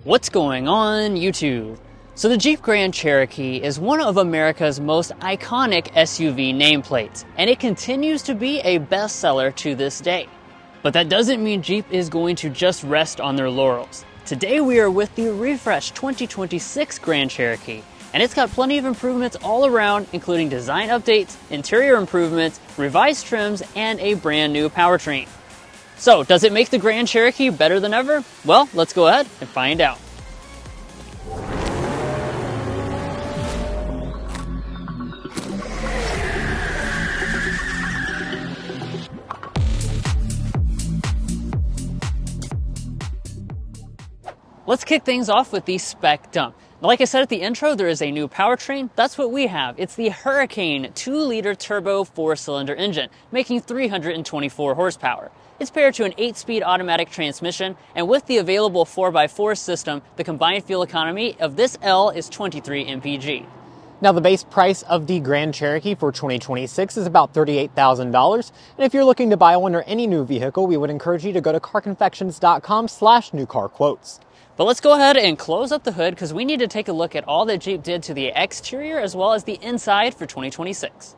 What's going on, YouTube? So the Jeep Grand Cherokee is one of America's most iconic SUV nameplates, and it continues to be a bestseller to this day. But that doesn't mean Jeep is going to just rest on their laurels. Today we are with the refreshed 2026 Grand Cherokee, and it's got plenty of improvements all around, including design updates, interior improvements, revised trims, and a brand new powertrain. So, does it make the Grand Cherokee better than ever? Well, let's go ahead and find out. Let's kick things off with the spec dump. Like I said at the intro, there is a new powertrain. That's what we have. It's the Hurricane 2-liter turbo 4-cylinder engine, making 324 horsepower. It's paired to an 8-speed automatic transmission, and with the available 4x4 system, the combined fuel economy of this L is 23 mpg. Now, the base price of the Grand Cherokee for 2026 is about $38,000. And if you're looking to buy one or any new vehicle, we would encourage you to go to carconfections.com/newcarquotes. But let's go ahead and close up the hood because we need to take a look at all that Jeep did to the exterior as well as the inside for 2026.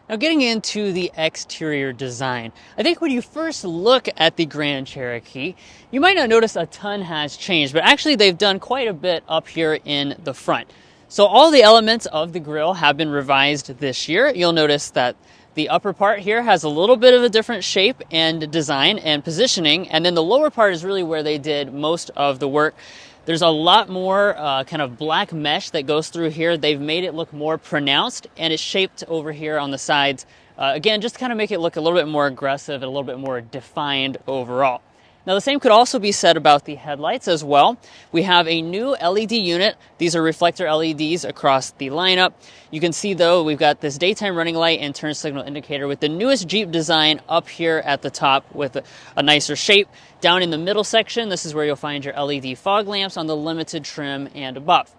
Now, getting into the exterior design, I think when you first look at the Grand Cherokee, you might not notice a ton has changed, but actually they've done quite a bit up here in the front. So all the elements of the grille have been revised this year. You'll notice that the upper part here has a little bit of a different shape and design and positioning, and then the lower part is really where they did most of the work. There's a lot more kind of black mesh that goes through here. They've made it look more pronounced, and it's shaped over here on the sides. Again, just to kind of make it look a little bit more aggressive and a little bit more defined overall. Now, the same could also be said about the headlights as well. We have a new LED unit. These are reflector LEDs across the lineup. You can see, though, we've got this daytime running light and turn signal indicator with the newest Jeep design up here at the top with a nicer shape. Down in the middle section, this is where you'll find your LED fog lamps on the limited trim and above.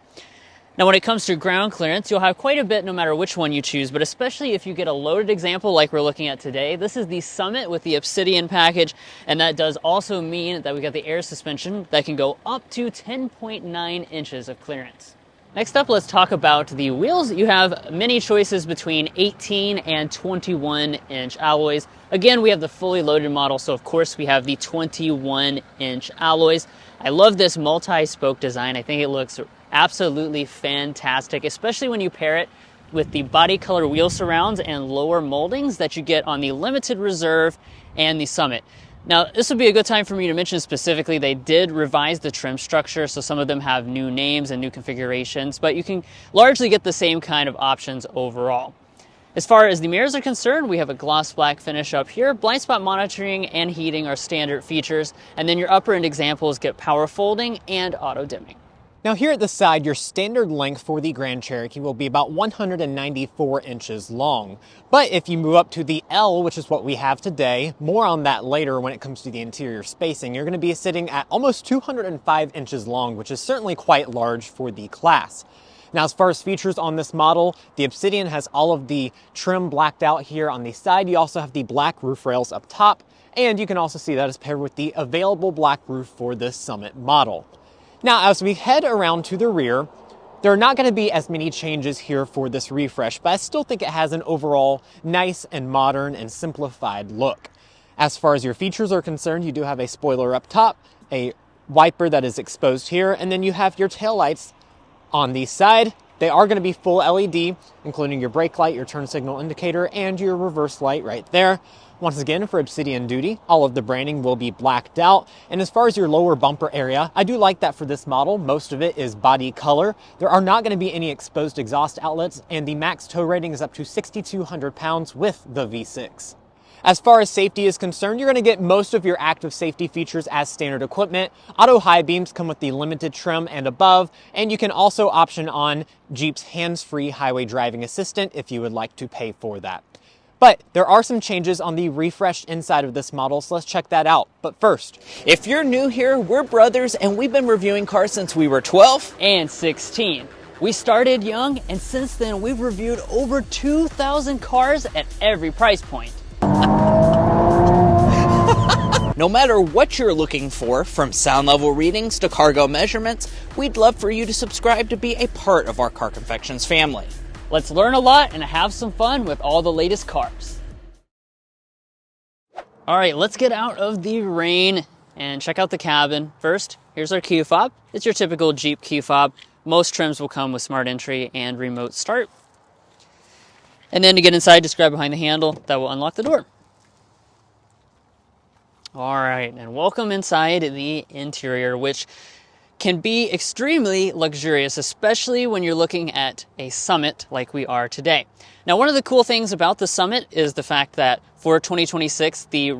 Now, when it comes to ground clearance, you'll have quite a bit no matter which one you choose, but especially if you get a loaded example like we're looking at today. This is the Summit with the Obsidian package, and that does also mean that we got the air suspension that can go up to 10.9 inches of clearance. Next up, let's talk about the wheels. You have many choices between 18 and 21-inch alloys. Again, we have the fully loaded model, so of course we have the 21-inch alloys. I love this multi-spoke design. I think it looks absolutely fantastic, especially when you pair it with the body color wheel surrounds and lower moldings that you get on the Limited Reserve and the Summit. Now, this would be a good time for me to mention specifically they did revise the trim structure, so some of them have new names and new configurations, but you can largely get the same kind of options overall. As far as the mirrors are concerned, we have a gloss black finish up here. Blind spot monitoring and heating are standard features, and then your upper end examples get power folding and auto dimming. Now, here at the side, your standard length for the Grand Cherokee will be about 194 inches long. But if you move up to the L, which is what we have today, more on that later when it comes to the interior spacing, you're going to be sitting at almost 205 inches long, which is certainly quite large for the class. Now, as far as features on this model, the Obsidian has all of the trim blacked out here on the side. You also have the black roof rails up top, and you can also see that is paired with the available black roof for this Summit model. Now, as we head around to the rear, there are not going to be as many changes here for this refresh, but I still think it has an overall nice and modern and simplified look. As far as your features are concerned, you do have a spoiler up top, a wiper that is exposed here, and then you have your taillights on the side. They are going to be full LED, including your brake light, your turn signal indicator, and your reverse light right there. Once again, for Obsidian duty, all of the branding will be blacked out. And as far as your lower bumper area, I do like that for this model. Most of it is body color. There are not going to be any exposed exhaust outlets, and the max tow rating is up to 6,200 pounds with the V6. As far as safety is concerned, you're going to get most of your active safety features as standard equipment. Auto high beams come with the limited trim and above, and you can also option on Jeep's hands-free highway driving assistant if you would like to pay for that. But there are some changes on the refreshed inside of this model, so let's check that out. But first, if you're new here, we're brothers and we've been reviewing cars since we were 12 and 16. We started young, and since then we've reviewed over 2,000 cars at every price point. No matter what you're looking for, from sound level readings to cargo measurements, we'd love for you to subscribe to be a part of our Car Confections family. Let's learn a lot and have some fun with all the latest cars. All right, let's get out of the rain and check out the cabin. First, here's our key fob. It's your typical Jeep key fob. Most trims will come with smart entry and remote start. And then to get inside, just grab behind the handle. That will unlock the door. All right, and welcome inside the interior, which can be extremely luxurious, especially when you're looking at a Summit like we are today. Now, one of the cool things about the Summit is the fact that for 2026, the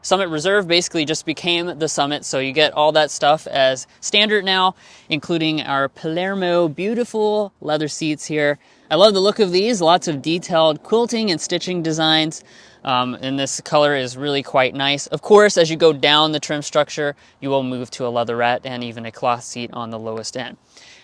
Summit Reserve basically just became the Summit, so you get all that stuff as standard now, including our Palermo beautiful leather seats here. I love the look of these, lots of detailed quilting and stitching designs. And this color is really quite nice. Of course, as you go down the trim structure, you will move to a leatherette and even a cloth seat on the lowest end.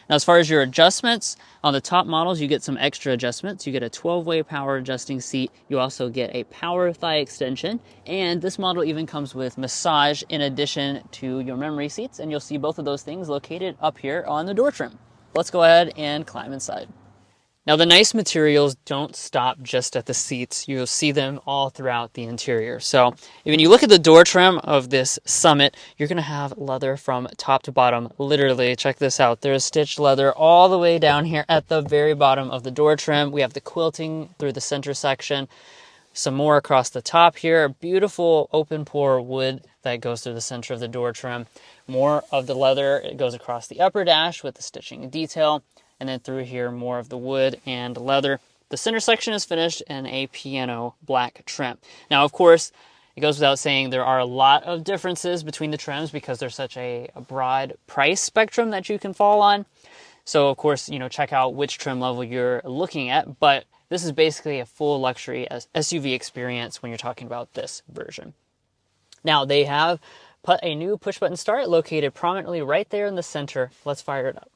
Now, as far as your adjustments, on the top models, you get some extra adjustments. You get a 12-way power adjusting seat. You also get a power thigh extension. And this model even comes with massage in addition to your memory seats. And you'll see both of those things located up here on the door trim. Let's go ahead and climb inside. Now, the nice materials don't stop just at the seats. You'll see them all throughout the interior. So when you look at the door trim of this Summit, you're going to have leather from top to bottom. Literally, check this out. There's stitched leather all the way down here at the very bottom of the door trim. We have the quilting through the center section. Some more across the top here. Beautiful open pore wood that goes through the center of the door trim. More of the leather. It goes across the upper dash with the stitching and detail. And then through here, more of the wood and leather. The center section is finished in a piano black trim. Now, of course, it goes without saying there are a lot of differences between the trims because there's such a broad price spectrum that you can fall on. So, of course, check out which trim level you're looking at. But this is basically a full luxury SUV experience when you're talking about this version. Now, they have put a new push-button start located prominently right there in the center. Let's fire it up.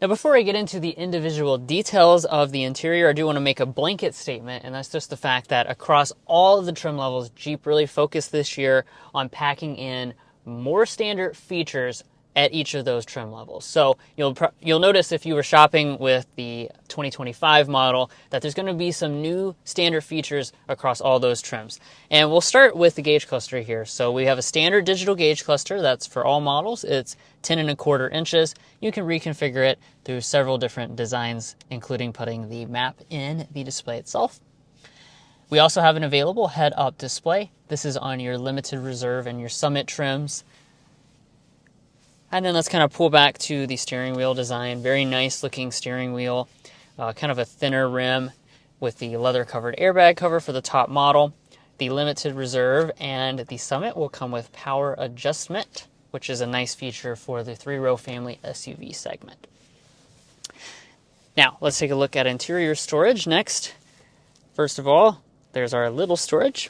Now, before I get into the individual details of the interior, I do want to make a blanket statement, and that's just the fact that across all of the trim levels, Jeep really focused this year on packing in more standard features at each of those trim levels. So you'll notice if you were shopping with the 2025 model that there's going to be some new standard features across all those trims. And we'll start with the gauge cluster here. So we have a standard digital gauge cluster that's for all models. It's 10.25 inches. You can reconfigure it through several different designs, including putting the map in the display itself. We also have an available head-up display. This is on your limited reserve and your Summit trims. And then let's kind of pull back to the steering wheel design. Very nice looking steering wheel. Kind of a thinner rim with the leather covered airbag cover for the top model. The limited reserve and the Summit will come with power adjustment, which is a nice feature for the 3-row family SUV segment. Now, let's take a look at interior storage next. First of all, there's our little storage.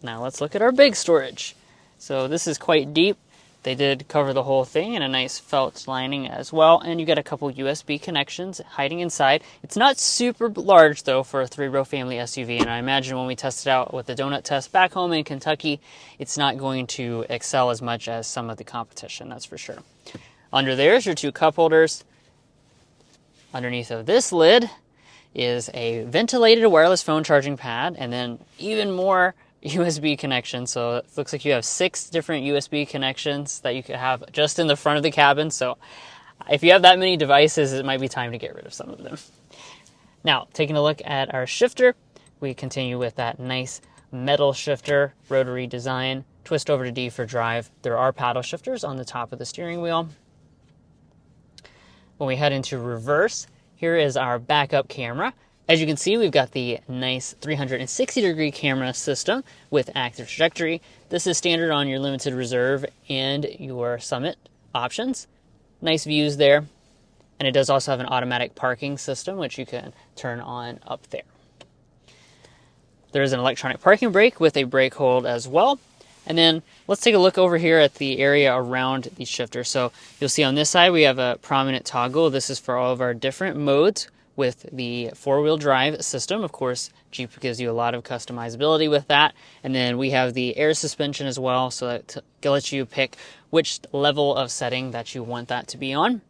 Now let's look at our big storage. So this is quite deep. They did cover the whole thing in a nice felt lining as well, and you get a couple USB connections hiding inside. It's not super large, though, for a 3-row family SUV, and I imagine when we test it out with the donut test back home in Kentucky, it's not going to excel as much as some of the competition, that's for sure. Under there is your 2 cup holders. Underneath of this lid is a ventilated wireless phone charging pad, and then even more USB connections. So it looks like you have 6 different USB connections that you could have just in the front of the cabin. So if you have that many devices, it might be time to get rid of some of them. Now, taking a look at our shifter, we continue with that nice metal shifter, rotary design, twist over to D for drive. There are paddle shifters on the top of the steering wheel. When we head into reverse, here is our backup camera. As you can see, we've got the nice 360-degree camera system with active trajectory. This is standard on your limited reserve and your Summit options. Nice views there. And it does also have an automatic parking system, which you can turn on up there. There is an electronic parking brake with a brake hold as well. And then let's take a look over here at the area around the shifter. So you'll see on this side we have a prominent toggle. This is for all of our different modes with the four-wheel drive system. Of course, Jeep gives you a lot of customizability with that. And then we have the air suspension as well, so that lets you pick which level of setting that you want that to be on.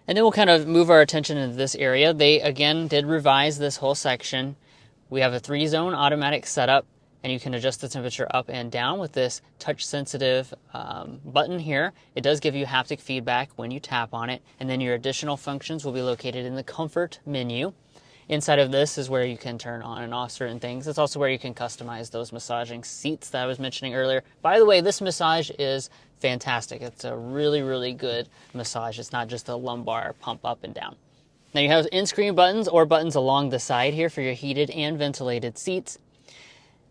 And then we'll kind of move our attention into this area. They, again, did revise this whole section. We have a 3-zone automatic setup, and you can adjust the temperature up and down with this touch-sensitive button here. It does give you haptic feedback when you tap on it, and then your additional functions will be located in the comfort menu. Inside of this is where you can turn on and off certain things. It's also where you can customize those massaging seats that I was mentioning earlier. By the way, this massage is fantastic. It's a really, really good massage. It's not just a lumbar pump up and down. Now you have in-screen buttons or buttons along the side here for your heated and ventilated seats.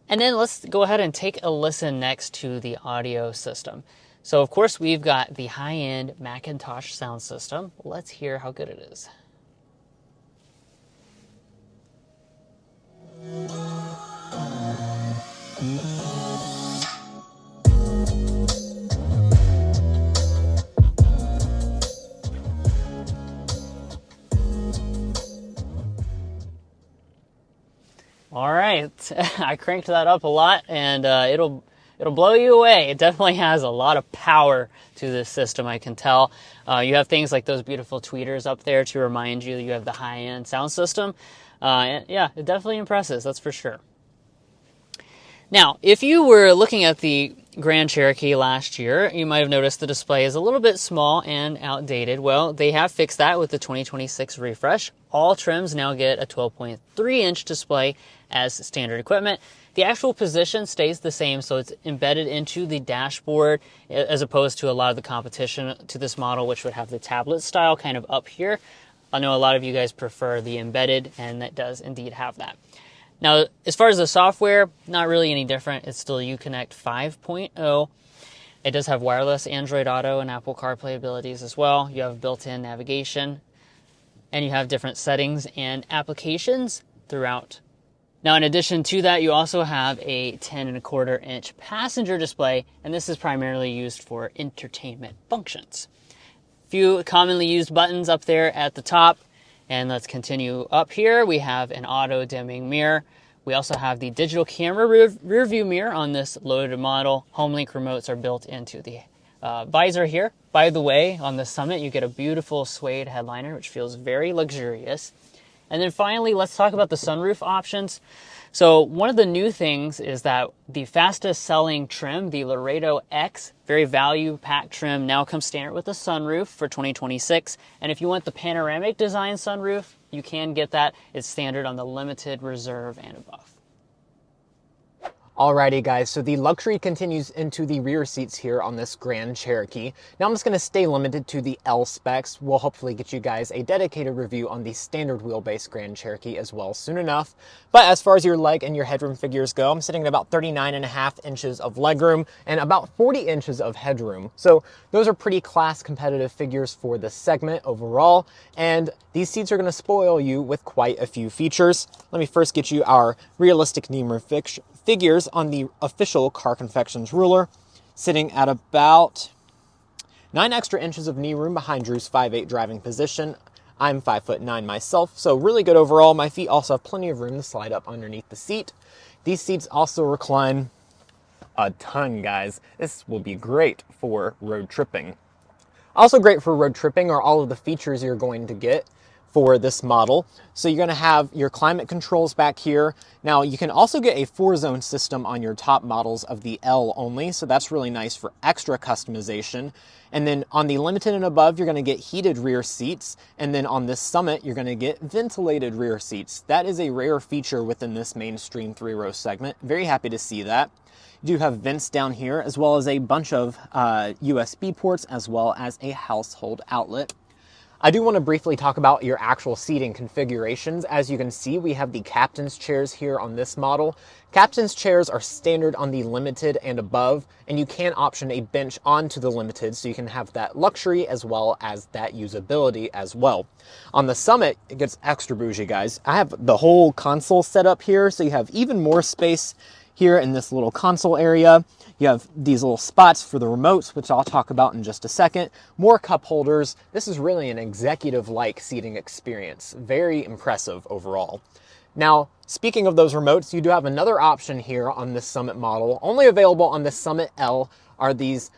And then let's go ahead and take a listen next to the audio system. So of course we've got the high-end Macintosh sound system. Let's hear how good it is. All right, I cranked that up a lot, and it'll blow you away. It definitely has a lot of power to this system, I can tell. You have things like those beautiful tweeters up there to remind you that you have the high-end sound system. And yeah, it definitely impresses, that's for sure. Now, if you were looking at the Grand Cherokee last year, you might have noticed the display is a little bit small and outdated. Well, they have fixed that with the 2026 refresh. All trims now get a 12.3-inch display as standard equipment. The actual position stays the same, so it's embedded into the dashboard as opposed to a lot of the competition to this model, which would have the tablet style kind of up here. I know a lot of you guys prefer the embedded, and that does indeed have that. Now, as far as the software, not really any different. It's still Uconnect 5.0. It does have wireless Android Auto and Apple CarPlay abilities as well. You have built-in navigation, and you have different settings and applications throughout. Now, in addition to that, you also have a 10.25-inch passenger display, and this is primarily used for entertainment functions. Few commonly used buttons up there at the top. And let's continue up here. We have an auto dimming mirror. We also have the digital camera rear view mirror on this loaded model. HomeLink remotes are built into the visor here. By the way, on the Summit, you get a beautiful suede headliner, which feels very luxurious. And then finally, let's talk about the sunroof options. So one of the new things is that the fastest selling trim, the Laredo X, very value pack trim, now comes standard with a sunroof for 2026. And if you want the panoramic design sunroof, you can get that. It's standard on the Limited, Reserve, and above. Alrighty guys, so the luxury continues into the rear seats here on this Grand Cherokee. Now I'm just going to stay limited to the L specs. We'll hopefully get you guys a dedicated review on the standard wheelbase Grand Cherokee as well soon enough. But as far as your leg and your headroom figures go, I'm sitting at about 39.5 inches of legroom and about 40 inches of headroom. So those are pretty class competitive figures for the segment overall. And these seats are going to spoil you with quite a few features. Let me first get you our realistic knee room figures on the official Car Confections ruler, sitting at about 9 extra inches of knee room behind Drew's 5'8" driving position. I'm 5'9" myself, so really good overall. My feet also have plenty of room to slide up underneath the seat. These seats also recline a ton, guys. This will be great for road tripping. Also great for road tripping are all of the features you're going to get for this model. So you're going to have your climate controls back here. Now you can also get a 4-zone system on your top models of the L only, so that's really nice for extra customization. And then on the Limited and above, you're going to get heated rear seats, and then on this Summit, you're going to get ventilated rear seats. That is a rare feature within this mainstream 3-row segment. Very happy to see that. You do have vents down here, as well as a bunch of USB ports, as well as a household outlet. I do want to briefly talk about your actual seating configurations. As you can see, we have the captain's chairs here on this model. Captain's chairs are standard on the Limited and above, and you can option a bench onto the Limited, so you can have that luxury as well as that usability as well. On the Summit, it gets extra bougie, guys. I have the whole console set up here, so you have even more space Here in this little console area, you have these little spots for the remotes, which I'll talk about in just a second. More cup holders. This is really an executive-like seating experience. Very impressive overall. Now, speaking of those remotes, you do have another option here on this Summit model. Only available on the Summit L are these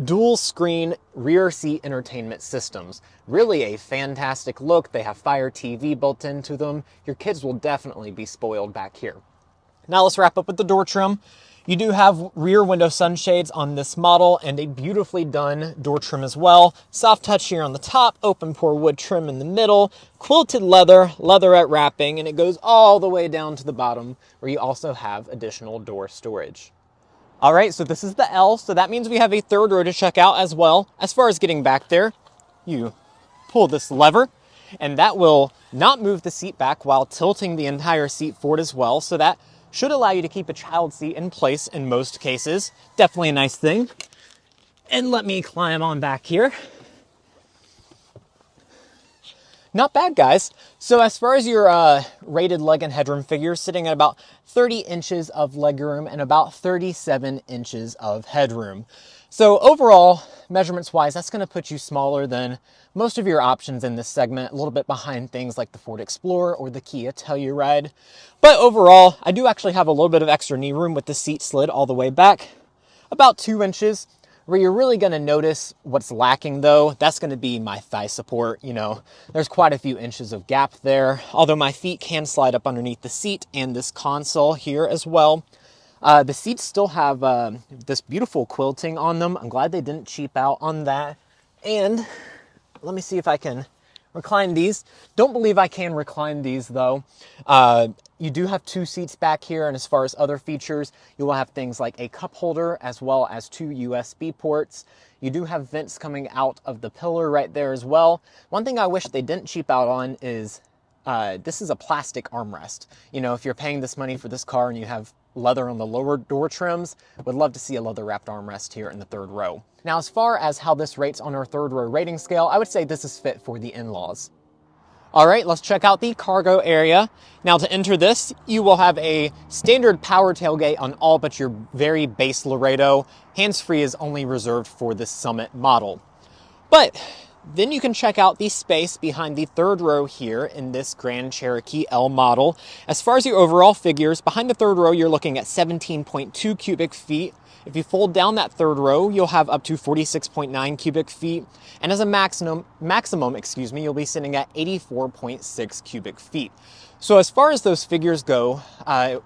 dual screen rear seat entertainment systems. Really a fantastic look. They have Fire TV built into them. Your kids will definitely be spoiled back here. Now let's wrap up with the door trim. You do have rear window sunshades on this model and a beautifully done door trim as well. Soft touch here on the top, open pore wood trim in the middle, quilted leather, leatherette wrapping, and it goes all the way down to the bottom where you also have additional door storage. All right, so this is the L, so that means we have a third row to check out as well. As far as getting back there, you pull this lever, and that will not move the seat back while tilting the entire seat forward as well, so that should allow you to keep a child seat in place in most cases. Definitely a nice thing. And let me climb on back here. Not bad, guys. So as far as your rated leg and headroom figure, sitting at about 30 inches of legroom and about 37 inches of headroom. So overall, measurements-wise, that's going to put you smaller than most of your options in this segment, a little bit behind things like the Ford Explorer or the Kia Telluride. But overall, I do actually have a little bit of extra knee room with the seat slid all the way back, about 2 inches. Where you're really going to notice what's lacking, though, that's going to be my thigh support. You know, there's quite a few inches of gap there, although my feet can slide up underneath the seat and this console here as well. The seats still have this beautiful quilting on them. I'm glad they didn't cheap out on that. And let me see if I can recline these. Don't believe I can recline these, though. You do have 2 seats back here, and as far as other features, you will have things like a cup holder as well as 2 USB ports. You do have vents coming out of the pillar right there as well. One thing I wish they didn't cheap out on is this is a plastic armrest. You know, if you're paying this money for this car and you have leather on the lower door trims, would love to see a leather wrapped armrest here in the third row. Now, as far as how this rates on our third row rating scale, I would say this is fit for the in-laws. All right, let's check out the cargo area. Now to enter this, you will have a standard power tailgate on all but your very base Laredo. Hands-free is only reserved for this Summit model. But then you can check out the space behind the third row here in this Grand Cherokee L model. As far as your overall figures, behind the third row, you're looking at 17.2 cubic feet. If you fold down that third row, you'll have up to 46.9 cubic feet. And as a maximum, you'll be sitting at 84.6 cubic feet. So as far as those figures go,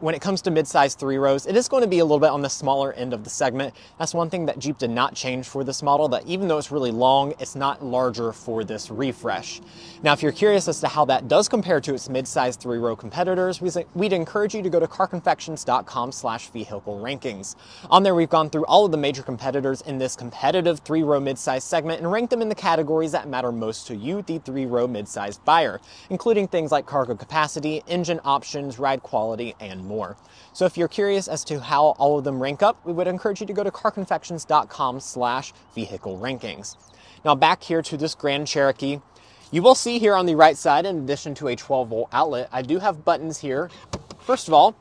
when it comes to mid-size 3 rows, it is going to be a little bit on the smaller end of the segment. That's one thing that Jeep did not change for this model, that even though it's really long, it's not larger for this refresh. Now, if you're curious as to how that does compare to its mid-size 3-row competitors, we'd encourage you to go to carconfections.com/vehicle rankings. On there, we've gone through all of the major competitors in this competitive 3-row mid-size segment and ranked them in the categories that matter most to you, the 3-row mid-size buyer, including things like cargo capacity, engine options, ride quality, and more. So if you're curious as to how all of them rank up, we would encourage you to go to carconfections.com/vehicle rankings. Now back here to this Grand Cherokee, you will see here on the right side, in addition to a 12-volt outlet, I do have buttons here. First of all,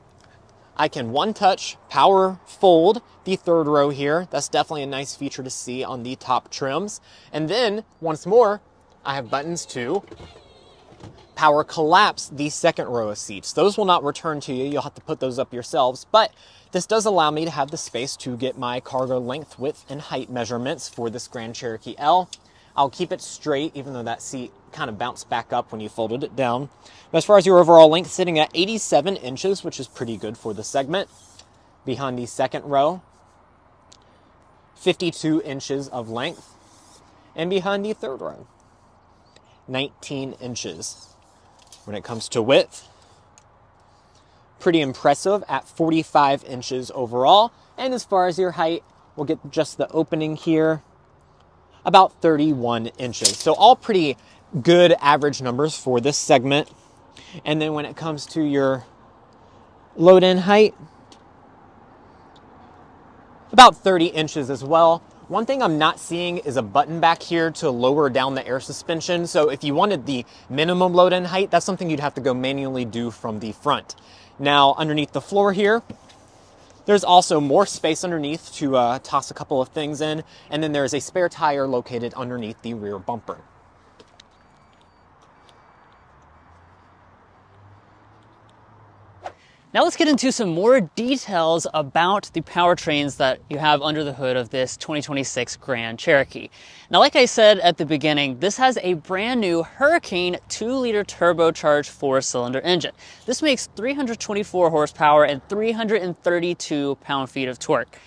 I can one-touch power fold the third row here. That's definitely a nice feature to see on the top trims. And then, once more, I have buttons to power collapse the second row of seats. Those will not return to you. You'll have to put those up yourselves. But this does allow me to have the space to get my cargo length, width, and height measurements for this Grand Cherokee L. I'll keep it straight, even though that seat kind of bounced back up when you folded it down. But as far as your overall length, sitting at 87 inches, which is pretty good for the segment. Behind the second row, 52 inches of length. And behind the third row, 19 inches. When it comes to width, pretty impressive at 45 inches overall. And as far as your height, we'll get just the opening here, about 31 inches. So all pretty good average numbers for this segment. And then when it comes to your load-in height, about 30 inches as well. One thing I'm not seeing is a button back here to lower down the air suspension. So if you wanted the minimum load-in height, that's something you'd have to go manually do from the front. Now, underneath the floor here, There's also more space underneath to toss a couple of things in, and then there's a spare tire located underneath the rear bumper. Now let's get into some more details about the powertrains that you have under the hood of this 2026 Grand Cherokee. Now, like I said at the beginning, this has a brand new Hurricane 2-liter turbocharged 4-cylinder engine. This makes 324 horsepower and 332 pound-feet of torque.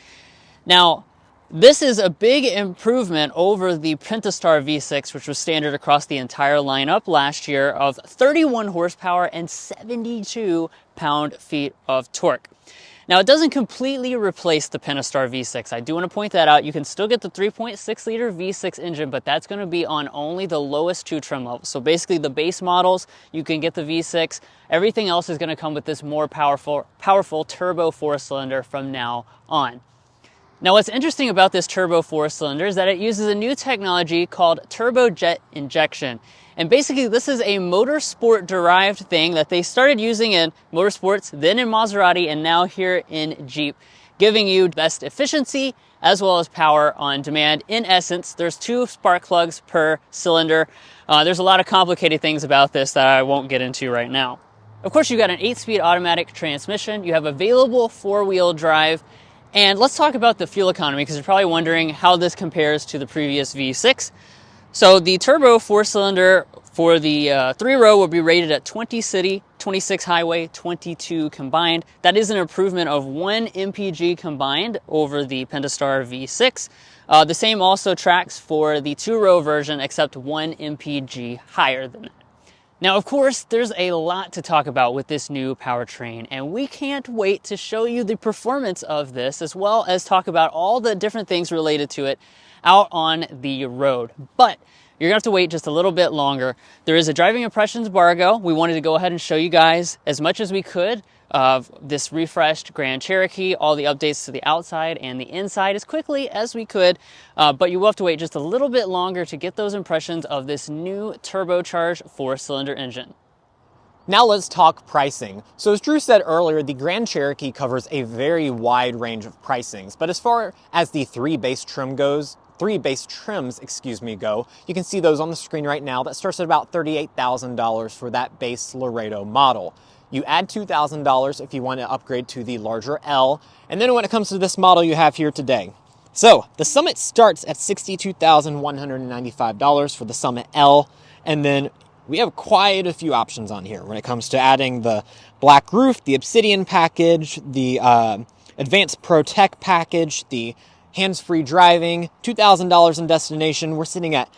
Now, this is a big improvement over the Pentastar V6, which was standard across the entire lineup last year, of 31 horsepower and 72 pound-feet of torque. Now, it doesn't completely replace the Pentastar V6. I do want to point that out. You can still get the 3.6-liter V6 engine, but that's going to be on only the lowest 2 trim levels. So basically, the base models, you can get the V6. Everything else is going to come with this more powerful turbo 4-cylinder from now on. Now, what's interesting about this turbo 4-cylinder is that it uses a new technology called turbojet injection. And basically, this is a motorsport-derived thing that they started using in motorsports, then in Maserati, and now here in Jeep, giving you best efficiency as well as power on demand. In essence, there's 2 spark plugs per cylinder. There's a lot of complicated things about this that I won't get into right now. Of course, you've got an 8-speed automatic transmission. You have available 4-wheel drive. And let's talk about the fuel economy, because you're probably wondering how this compares to the previous V6. So the turbo 4-cylinder for the 3-row will be rated at 20 city, 26 highway, 22 combined. That is an improvement of 1 mpg combined over the Pentastar V6. The same also tracks for the 2-row version, except 1 mpg higher than that. Now, of course, there's a lot to talk about with this new powertrain, and we can't wait to show you the performance of this, as well as talk about all the different things related to it out on the road. But you're gonna have to wait just a little bit longer. There is a driving impressions embargo. We wanted to go ahead and show you guys as much as we could of this refreshed Grand Cherokee, all the updates to the outside and the inside as quickly as we could, but you will have to wait just a little bit longer to get those impressions of this new turbocharged 4-cylinder engine. Now let's talk pricing. So as Drew said earlier, the Grand Cherokee covers a very wide range of pricings, but as far as the 3 base trims go, you can see those on the screen right now. That starts at about $38,000 for that base Laredo model. You add $2,000 if you want to upgrade to the larger L, and then when it comes to this model you have here today. So the Summit starts at $62,195 for the Summit L, and then we have quite a few options on here when it comes to adding the black roof, the Obsidian package, the Advanced Pro Tech package, the hands-free driving, $2,000 in destination. We're sitting at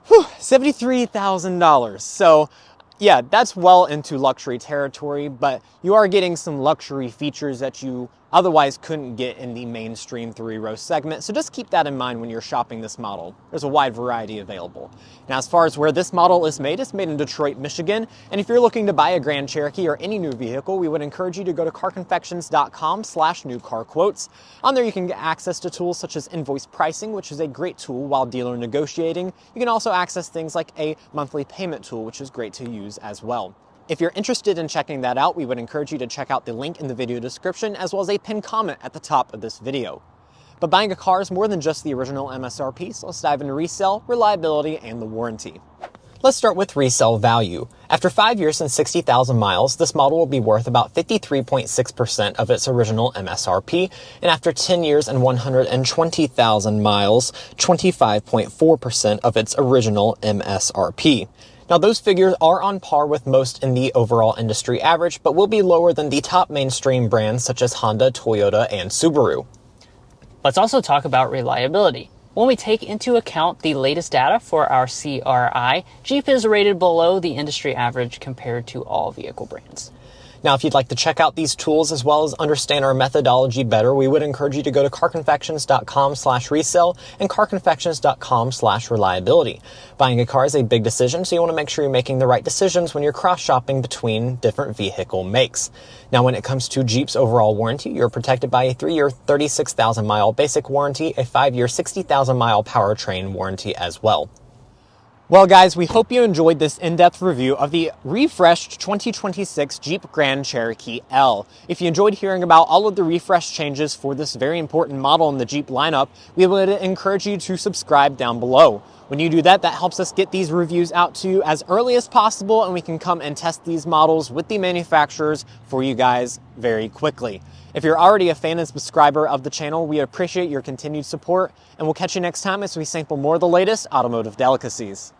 $73,000. So yeah, that's well into luxury territory, but you are getting some luxury features that you otherwise couldn't get in the mainstream 3-row segment. So just keep that in mind when you're shopping this model. There's a wide variety available. Now, as far as where this model is made, it's made in Detroit, Michigan. And if you're looking to buy a Grand Cherokee or any new vehicle, we would encourage you to go to carconfections.com/newcarquotes. On there, you can get access to tools such as invoice pricing, which is a great tool while dealer negotiating. You can also access things like a monthly payment tool, which is great to use as well. If you're interested in checking that out, we would encourage you to check out the link in the video description, as well as a pinned comment at the top of this video. But buying a car is more than just the original MSRP, so let's dive into resale, reliability, and the warranty. Let's start with resale value. After 5 years and 60,000 miles, this model will be worth about 53.6% of its original MSRP, and after 10 years and 120,000 miles, 25.4% of its original MSRP. Now, those figures are on par with most in the overall industry average, but will be lower than the top mainstream brands such as Honda, Toyota, and Subaru. Let's also talk about reliability. When we take into account the latest data for our CRI, Jeep is rated below the industry average compared to all vehicle brands. Now, if you'd like to check out these tools as well as understand our methodology better, we would encourage you to go to carconfections.com/resale and carconfections.com/reliability. Buying a car is a big decision, so you want to make sure you're making the right decisions when you're cross-shopping between different vehicle makes. Now, when it comes to Jeep's overall warranty, you're protected by a 3-year 36,000-mile basic warranty, a 5-year 60,000-mile powertrain warranty as well. Well guys, we hope you enjoyed this in-depth review of the refreshed 2026 Jeep Grand Cherokee L. If you enjoyed hearing about all of the refresh changes for this very important model in the Jeep lineup, we would encourage you to subscribe down below. When you do that, that helps us get these reviews out to you as early as possible, and we can come and test these models with the manufacturers for you guys very quickly. If you're already a fan and subscriber of the channel, we appreciate your continued support, and we'll catch you next time as we sample more of the latest automotive delicacies.